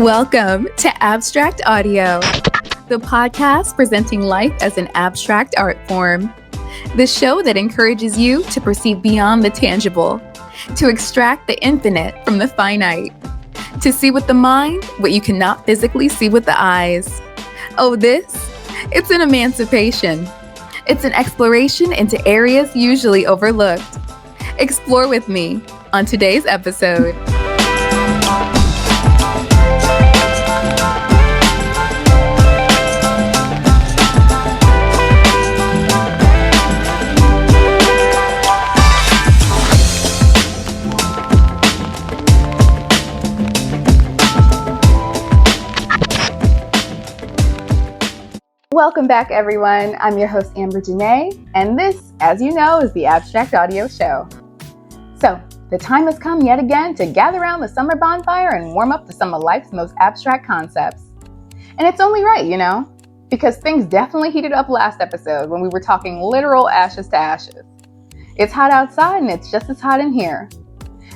Welcome to Abstract Audio, the podcast presenting life as an abstract art form. The show that encourages you to perceive beyond the tangible, to extract the infinite from the finite, to see with the mind what you cannot physically see with the eyes. Oh, it's an emancipation. It's an exploration into areas usually overlooked. Explore with me on today's episode. Welcome back, everyone. I'm your host, Amber Janae, and this, as you know, is the Abstract Audio Show. So, the time has come yet again to gather around the summer bonfire and warm up to some of life's most abstract concepts. And it's only right, because things definitely heated up last episode when we were talking literal ashes to ashes. It's hot outside and it's just as hot in here.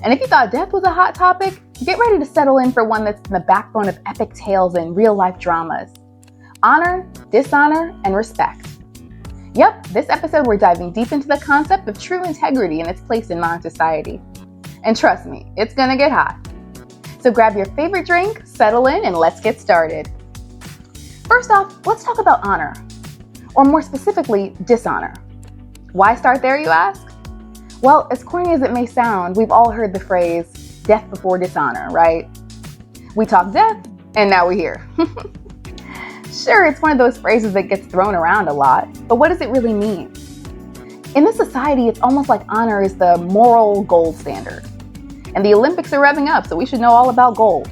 And if you thought death was a hot topic, get ready to settle in for one that's in the backbone of epic tales and real-life dramas. Honor, dishonor, and respect. Yep, this episode we're diving deep into the concept of true integrity and its place in modern society. And trust me, it's gonna get hot. So grab your favorite drink, settle in, and let's get started. First off, let's talk about honor, or more specifically, dishonor. Why start there, you ask? Well, as corny as it may sound, we've all heard the phrase, death before dishonor, right? We talk death, and now we're here. Sure, it's one of those phrases that gets thrown around a lot, but what does it really mean? In this society, it's almost like honor is the moral gold standard. And the Olympics are revving up, so we should know all about gold.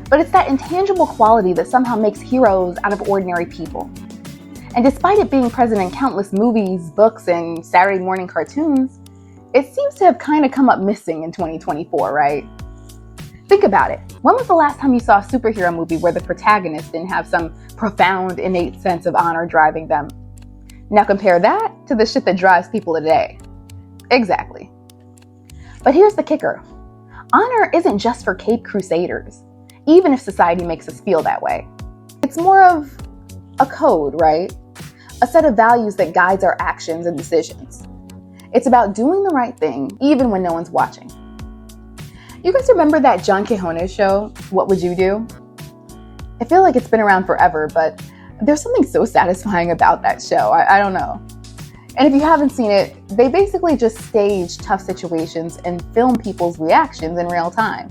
But it's that intangible quality that somehow makes heroes out of ordinary people. And despite it being present in countless movies, books, and Saturday morning cartoons, it seems to have kind of come up missing in 2024, right? Think about it. When was the last time you saw a superhero movie where the protagonist didn't have some profound, innate sense of honor driving them? Now compare that to the shit that drives people today. Exactly. But here's the kicker. Honor isn't just for Caped Crusaders, even if society makes us feel that way. It's more of a code, right? A set of values that guides our actions and decisions. It's about doing the right thing, even when no one's watching. You guys remember that John Quijano show, What Would You Do? I feel like it's been around forever, but there's something so satisfying about that show. I don't know. And if you haven't seen it, they basically just stage tough situations and film people's reactions in real time.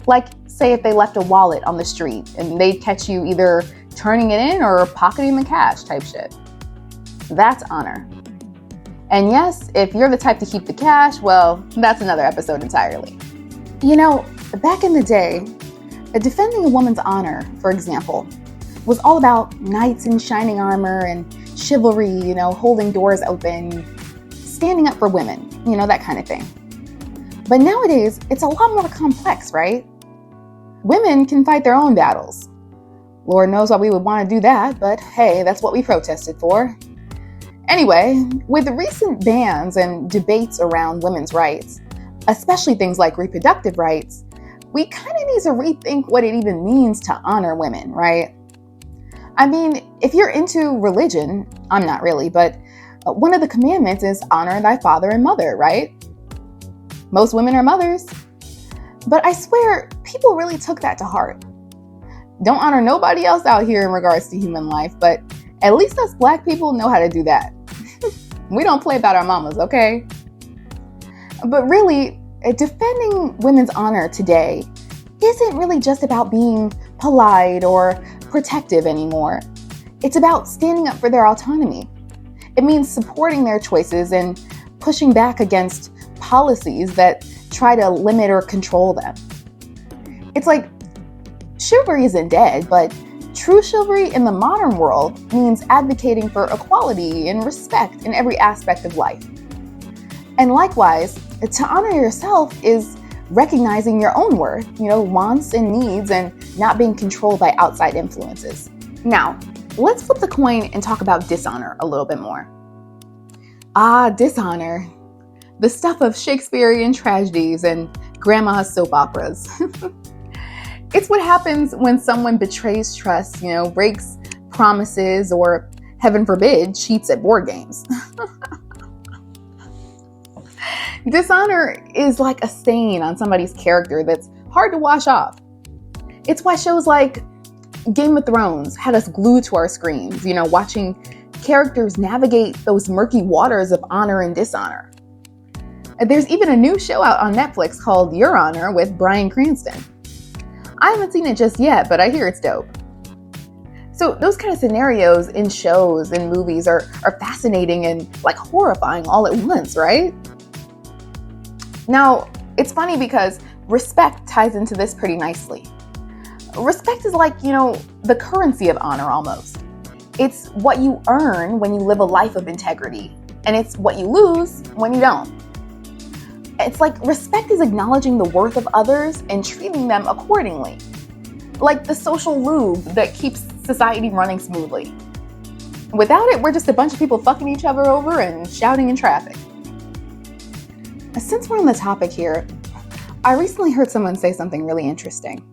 Like, say if they left a wallet on the street and they'd catch you either turning it in or pocketing the cash type shit. That's honor. And yes, if you're the type to keep the cash, well, that's another episode entirely. Back in the day, defending a woman's honor, for example, was all about knights in shining armor and chivalry, holding doors open, standing up for women, that kind of thing. But nowadays, it's a lot more complex, right? Women can fight their own battles. Lord knows why we would want to do that, but hey, that's what we protested for. Anyway, with recent bans and debates around women's rights, especially things like reproductive rights, we kind of need to rethink what it even means to honor women, right? I mean, if you're into religion, I'm not really, but one of the commandments is honor thy father and mother, right? Most women are mothers. But I swear, people really took that to heart. Don't honor nobody else out here in regards to human life, but at least us Black people know how to do that. We don't play about our mamas, okay? But really, defending women's honor today isn't really just about being polite or protective anymore. It's about standing up for their autonomy. It means supporting their choices and pushing back against policies that try to limit or control them. It's like chivalry isn't dead, but true chivalry in the modern world means advocating for equality and respect in every aspect of life. And likewise, to honor yourself is recognizing your own worth, wants and needs, and not being controlled by outside influences. Now, let's flip the coin and talk about dishonor a little bit more. Dishonor. The stuff of Shakespearean tragedies and grandma's soap operas. It's what happens when someone betrays trust, breaks promises, or heaven forbid, cheats at board games. Dishonor is like a stain on somebody's character that's hard to wash off. It's why shows like Game of Thrones had us glued to our screens, watching characters navigate those murky waters of honor and dishonor. There's even a new show out on Netflix called Your Honor with Bryan Cranston. I haven't seen it just yet, but I hear it's dope. So those kind of scenarios in shows and movies are fascinating and like horrifying all at once, right? Now, it's funny because respect ties into this pretty nicely. Respect is like, the currency of honor almost. It's what you earn when you live a life of integrity, and it's what you lose when you don't. It's like respect is acknowledging the worth of others and treating them accordingly. Like the social lube that keeps society running smoothly. Without it, we're just a bunch of people fucking each other over and shouting in traffic. Since we're on the topic here, I recently heard someone say something really interesting.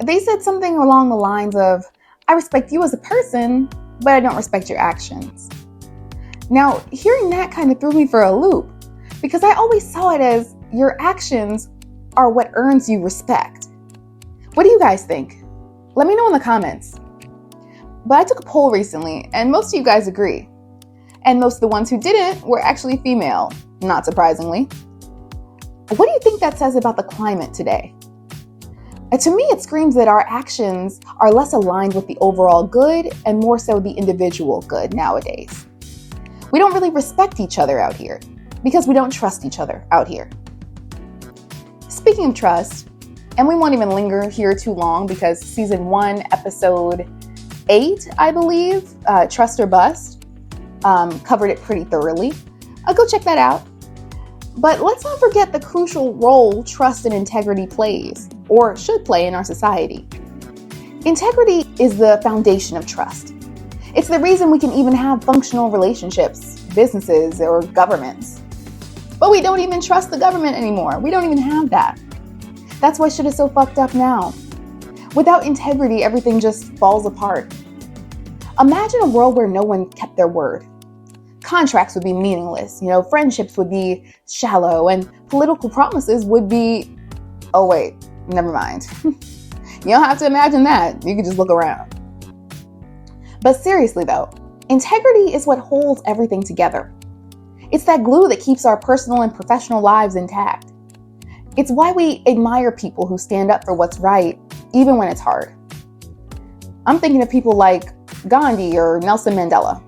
They said something along the lines of, I respect you as a person, but I don't respect your actions. Now, hearing that kind of threw me for a loop, because I always saw it as your actions are what earns you respect. What do you guys think? Let me know in the comments. But I took a poll recently, and most of you guys agree. And most of the ones who didn't were actually female, not surprisingly. What do you think that says about the climate today? To me, it screams that our actions are less aligned with the overall good and more so the individual good nowadays. We don't really respect each other out here because we don't trust each other out here. Speaking of trust, and we won't even linger here too long because season 1, episode 8, I believe, Trust or Bust, covered it pretty thoroughly. Go check that out. But let's not forget the crucial role trust and integrity plays, or should play in our society. Integrity is the foundation of trust. It's the reason we can even have functional relationships, businesses, or governments. But we don't even trust the government anymore. We don't even have that. That's why shit is so fucked up now. Without integrity, everything just falls apart. Imagine a world where no one kept their word. Contracts would be meaningless, friendships would be shallow, and political promises would be, oh wait, never mind. You don't have to imagine that. You can just look around. But seriously though, integrity is what holds everything together. It's that glue that keeps our personal and professional lives intact. It's why we admire people who stand up for what's right, even when it's hard. I'm thinking of people like Gandhi or Nelson Mandela.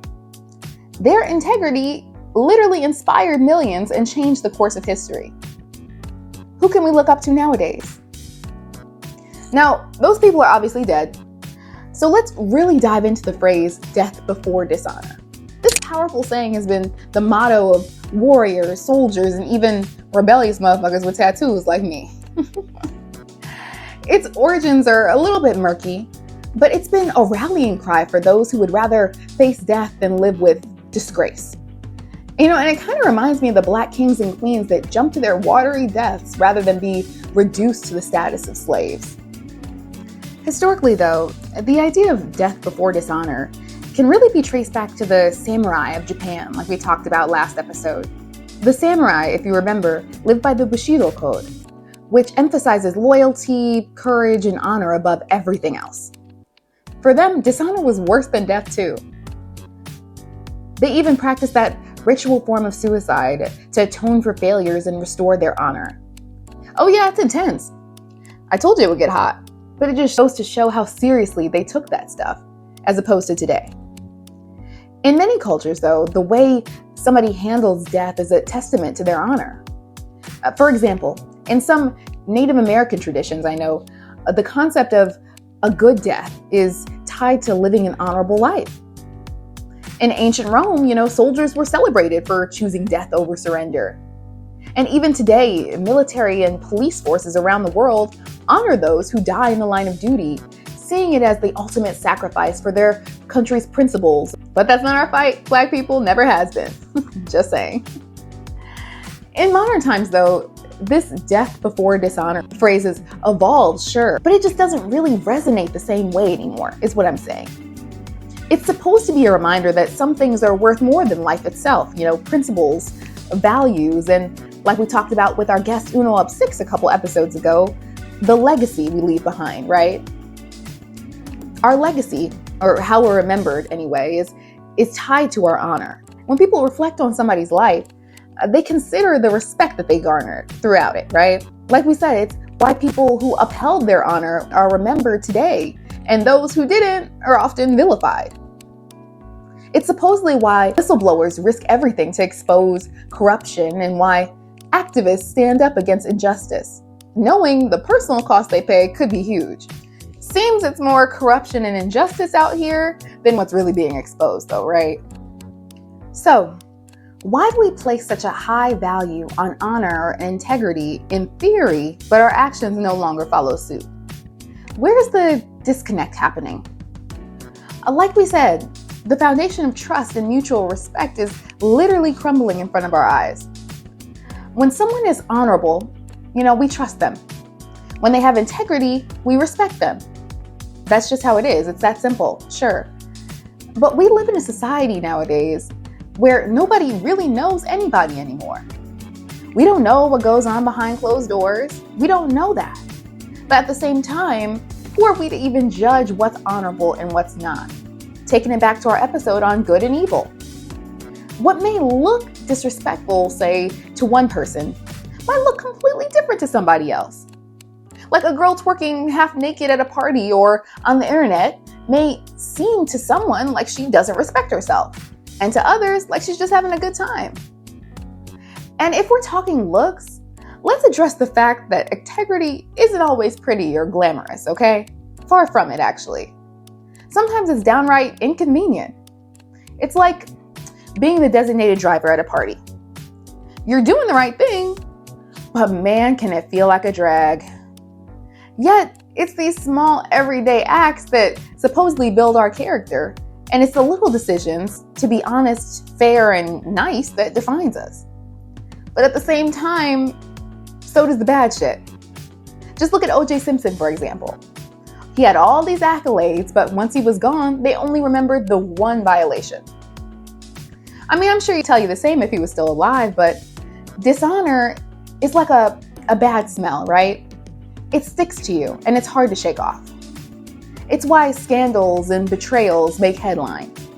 Their integrity literally inspired millions and changed the course of history. Who can we look up to nowadays? Now, those people are obviously dead. So let's really dive into the phrase death before dishonor. This powerful saying has been the motto of warriors, soldiers, and even rebellious motherfuckers with tattoos like me. Its origins are a little bit murky, but it's been a rallying cry for those who would rather face death than live with disgrace. And it kind of reminds me of the black kings and queens that jumped to their watery deaths rather than be reduced to the status of slaves. Historically, though, the idea of death before dishonor can really be traced back to the samurai of Japan, like we talked about last episode. The samurai, if you remember, lived by the Bushido Code, which emphasizes loyalty, courage, and honor above everything else. For them, dishonor was worse than death too. They even practiced that ritual form of suicide to atone for failures and restore their honor. Oh yeah, it's intense. I told you it would get hot, but it just goes to show how seriously they took that stuff, as opposed to today. In many cultures, though, the way somebody handles death is a testament to their honor. For example, in some Native American traditions I know, the concept of a good death is tied to living an honorable life. In ancient Rome, soldiers were celebrated for choosing death over surrender. And even today, military and police forces around the world honor those who die in the line of duty, seeing it as the ultimate sacrifice for their country's principles. But that's not our fight, Black people, never has been. Just saying. In modern times, though, This death before dishonor phrase has evolved, sure, but it just doesn't really resonate the same way anymore, is what I'm saying. It's supposed to be a reminder that some things are worth more than life itself, principles, values, and like we talked about with our guest Uno Up 6 a couple episodes ago, the legacy we leave behind, right? Our legacy, or how we're remembered anyway, is tied to our honor. When people reflect on somebody's life, they consider the respect that they garnered throughout it, right? Like we said, it's why people who upheld their honor are remembered today, and those who didn't are often vilified. It's supposedly why whistleblowers risk everything to expose corruption and why activists stand up against injustice, knowing the personal cost they pay could be huge. Seems it's more corruption and injustice out here than what's really being exposed though, right? So, why do we place such a high value on honor and integrity in theory, but our actions no longer follow suit? Where's the disconnect happening? Like we said, the foundation of trust and mutual respect is literally crumbling in front of our eyes. When someone is honorable, we trust them. When they have integrity, we respect them. That's just how it is. It's that simple, sure. But we live in a society nowadays where nobody really knows anybody anymore. We don't know what goes on behind closed doors. We don't know that. But at the same time, who are we to even judge what's honorable and what's not? Taking it back to our episode on good and evil. What may look disrespectful, say, to one person, might look completely different to somebody else. Like a girl twerking half naked at a party or on the internet may seem to someone like she doesn't respect herself, and to others like she's just having a good time. And if we're talking looks, let's address the fact that integrity isn't always pretty or glamorous, okay? Far from it, actually. Sometimes it's downright inconvenient. It's like being the designated driver at a party. You're doing the right thing, but man, can it feel like a drag. Yet, it's these small everyday acts that supposedly build our character, and it's the little decisions, to be honest, fair, and nice that defines us. But at the same time, so does the bad shit. Just look at O.J. Simpson, for example. He had all these accolades, but once he was gone, they only remembered the one violation. I mean, I'm sure he'd tell you the same if he was still alive, but dishonor is like a bad smell, right? It sticks to you, and it's hard to shake off. It's why scandals and betrayals make headlines.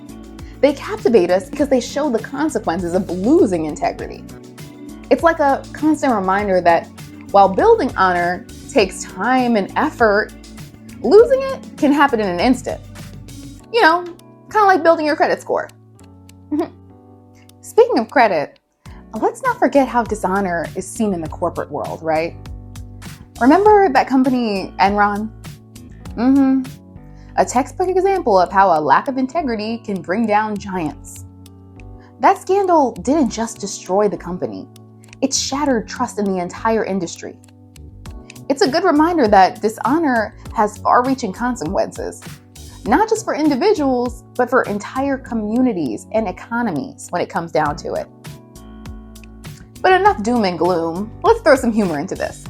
They captivate us because they show the consequences of losing integrity. It's like a constant reminder that while building honor takes time and effort, losing it can happen in an instant. Kind of like building your credit score. Speaking of credit, let's not forget how dishonor is seen in the corporate world, right? Remember that company Enron? A textbook example of how a lack of integrity can bring down giants. That scandal didn't just destroy the company. It shattered trust in the entire industry. It's a good reminder that dishonor has far-reaching consequences, not just for individuals, but for entire communities and economies when it comes down to it. But enough doom and gloom. Let's throw some humor into this.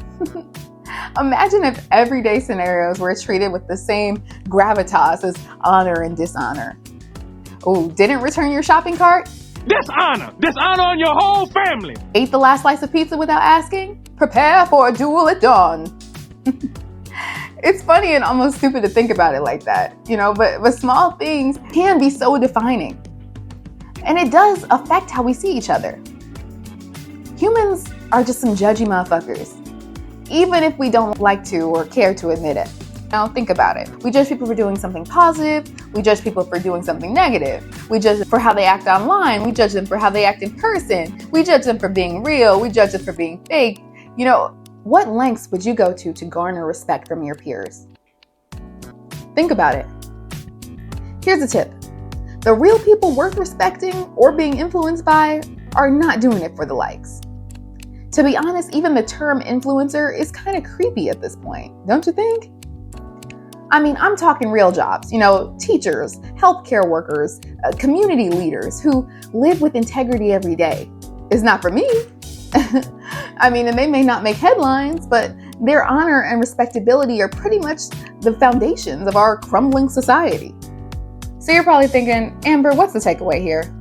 Imagine if everyday scenarios were treated with the same gravitas as honor and dishonor. Oh, didn't return your shopping cart? Dishonor! Dishonor on your whole family! Ate the last slice of pizza without asking? Prepare for a duel at dawn. It's funny and almost stupid to think about it like that, but small things can be so defining. And it does affect how we see each other. Humans are just some judgy motherfuckers, even if we don't like to or care to admit it. Now think about it. We judge people for doing something positive. We judge people for doing something negative. We judge them for how they act online. We judge them for how they act in person. We judge them for being real. We judge them for being fake. What lengths would you go to garner respect from your peers? Think about it. Here's a tip. The real people worth respecting or being influenced by are not doing it for the likes. To be honest, even the term influencer is kind of creepy at this point, don't you think? I mean, I'm talking real jobs, teachers, healthcare workers, community leaders who live with integrity every day. It's not for me. I mean, and they may not make headlines, but their honor and respectability are pretty much the foundations of our crumbling society. So you're probably thinking, Amber, what's the takeaway here?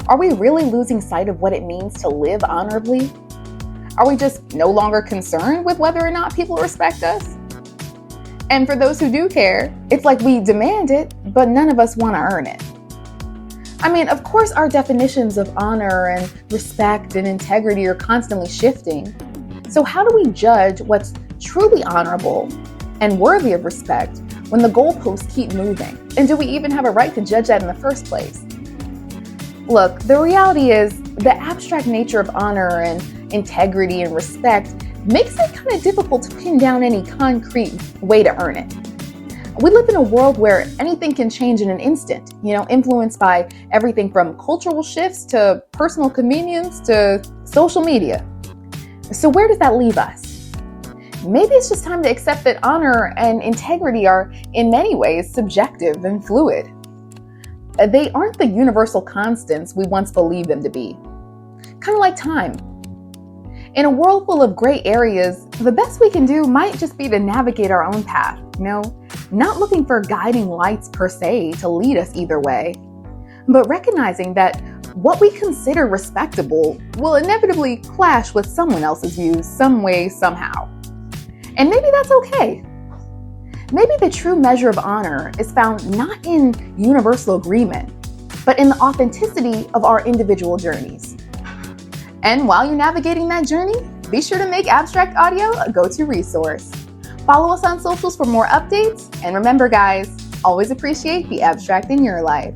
Are we really losing sight of what it means to live honorably? Are we just no longer concerned with whether or not people respect us? And for those who do care, it's like we demand it, but none of us want to earn it. I mean, of course, our definitions of honor and respect and integrity are constantly shifting. So how do we judge what's truly honorable and worthy of respect when the goalposts keep moving? And do we even have a right to judge that in the first place? Look, the reality is the abstract nature of honor and integrity and respect makes it kind of difficult to pin down any concrete way to earn it. We live in a world where anything can change in an instant, influenced by everything from cultural shifts to personal convenience to social media. So where does that leave us? Maybe it's just time to accept that honor and integrity are in many ways subjective and fluid. They aren't the universal constants we once believed them to be. Kind of like time. In a world full of gray areas, the best we can do might just be to navigate our own path, not looking for guiding lights per se to lead us either way, but recognizing that what we consider respectable will inevitably clash with someone else's views some way, somehow. And maybe that's okay. Maybe the true measure of honor is found not in universal agreement, but in the authenticity of our individual journeys. And while you're navigating that journey, be sure to make Abstract Audio a go-to resource. Follow us on socials for more updates. And remember, guys, always appreciate the abstract in your life.